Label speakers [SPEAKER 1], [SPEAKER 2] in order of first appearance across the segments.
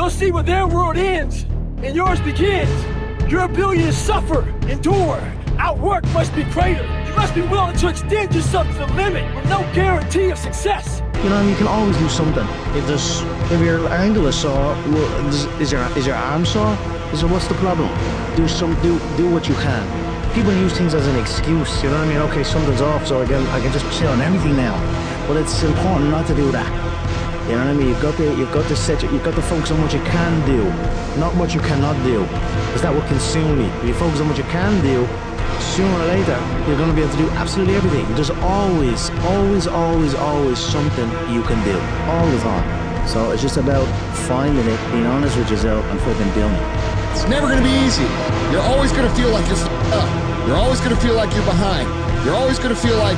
[SPEAKER 1] They'll see where their world ends and yours begins. Your ability to suffer, endure, outwork must be greater. You must be willing to extend yourself to the limit with no guarantee of success.
[SPEAKER 2] You know, you can always do something. If your ankle is sore, is your arm sore? What's the problem? Do what you can. People use things as an excuse, you know what I mean? Okay, something's off, so I can just chill on everything now. But it's important not to do that. You know what I mean? You've got to focus on what you can do, not what you cannot do, because that will consume you. If you focus on what you can do, sooner or later, you're going to be able to do absolutely everything. There's always something you can do, all the time. So it's just about finding it, being honest with yourself, and fucking doing it.
[SPEAKER 3] It's never going to be easy. You're always going to feel like you're up. You're always going to feel like you're behind. You're always going to feel like,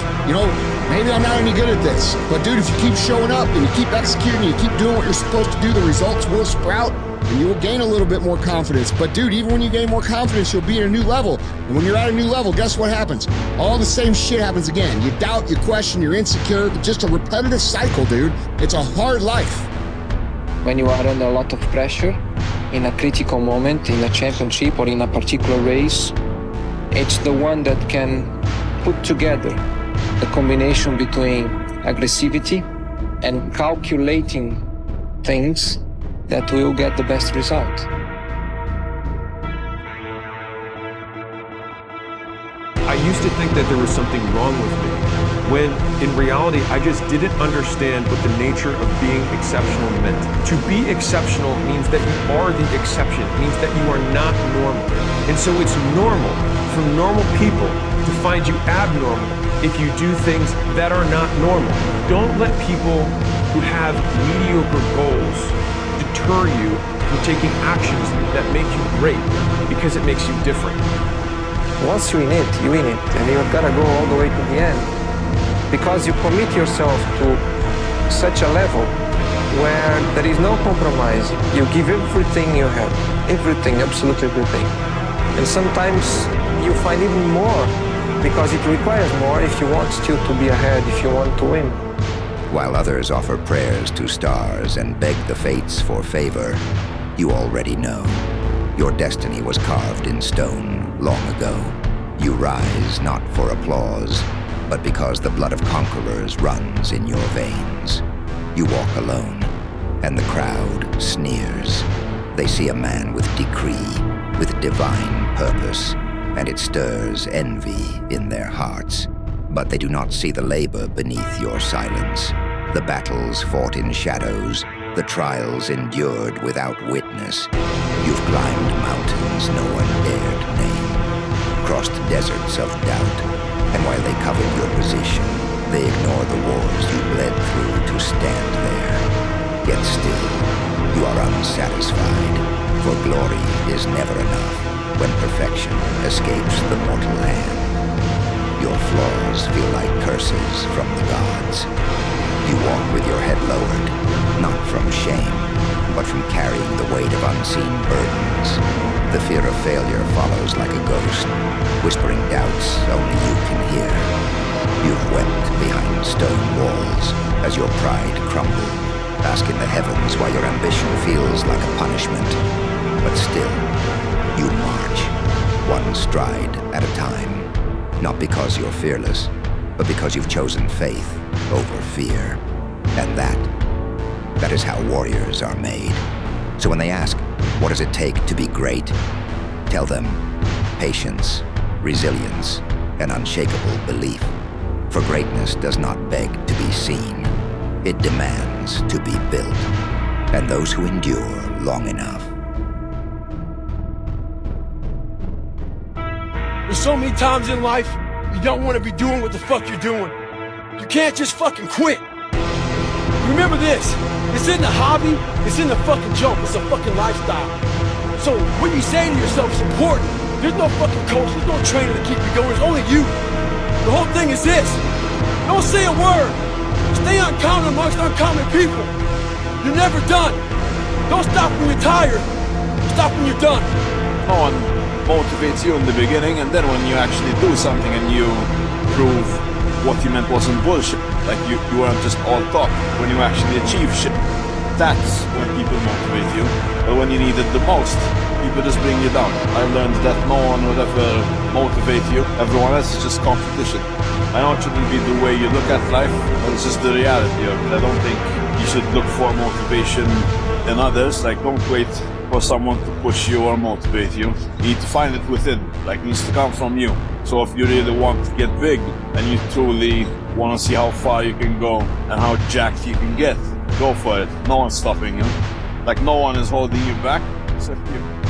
[SPEAKER 3] maybe I'm not any good at this. But dude, if you keep showing up and you keep executing, you keep doing what you're supposed to do, the results will sprout and you will gain a little bit more confidence. But dude, even when you gain more confidence, you'll be at a new level. And when you're at a new level, guess what happens? All the same shit happens again. You doubt, you question, you're insecure. Just a repetitive cycle, dude. It's a hard life.
[SPEAKER 4] When you are under a lot of pressure, in a critical moment, in a championship or in a particular race, it's the one that can put together the combination between aggressivity and calculating things that will get the best result.
[SPEAKER 5] I used to think that there was something wrong with me, when in reality I just didn't understand what the nature of being exceptional meant. To be exceptional means that you are the exception. It means that you are not normal. And so it's normal for normal people to find you abnormal if you do things that are not normal. Don't let people who have mediocre goals deter you from taking actions that make you great, because it makes you different.
[SPEAKER 4] Once you win it, and you've got to go all the way to the end. Because you commit yourself to such a level where there is no compromise. You give everything you have, everything, absolutely everything. And sometimes you find even more, because it requires more if you want still to be ahead, if you want to win.
[SPEAKER 6] While others offer prayers to stars and beg the fates for favor, you already know. Your destiny was carved in stone long ago. You rise not for applause, but because the blood of conquerors runs in your veins. You walk alone, and the crowd sneers. They see a man with decree, with divine purpose, and it stirs envy in their hearts. But they do not see the labor beneath your silence, the battles fought in shadows, the trials endured without witness. You've climbed mountains no one dared name, crossed deserts of doubt, and while they covered your position, they ignore the wars you bled through to stand there. Yet still, you are unsatisfied, for glory is never enough when perfection escapes the mortal hand. Your flaws feel like curses from the gods. You walk with your head lowered, not from shame, but from carrying the weight of unseen burdens. The fear of failure follows like a ghost, whispering doubts only you can hear. You've wept behind stone walls as your pride crumbled, asking the heavens why your ambition feels like a punishment. But still, you march, one stride at a time, not because you're fearless, but because you've chosen faith over fear. And that is how warriors are made. So when they ask, what does it take to be great? Tell them, patience, resilience, and unshakable belief. For greatness does not beg to be seen. It demands to be built. And those who endure long enough.
[SPEAKER 1] There's so many times in life you don't want to be doing what the fuck you're doing. You can't just fucking quit. Remember this, it's in the hobby, it's in the fucking joke, it's a fucking lifestyle. So what you say to yourself is important. There's no fucking coach, there's no trainer to keep you going, it's only you. The whole thing is this, don't say a word. Stay uncommon amongst uncommon people. You're never done. Don't stop when you're tired. Stop when you're done.
[SPEAKER 7] No one motivates you in the beginning, and then when you actually do something and you prove what you meant wasn't bullshit, like you weren't just all talk, when you actually achieve shit, that's when people motivate you. But when you need it the most, people just bring you down. I learned that no one will ever motivate you. Everyone else is just competition. I know it shouldn't be the way you look at life, but it's just the reality of it. I don't think you should look for motivation in others. Like, don't wait for someone to push you or motivate you. You need to find it within. Like, it needs to come from you. So if you really want to get big and you truly want to see how far you can go and how jacked you can get, go for it. No one's stopping you. Like, no one is holding you back except you.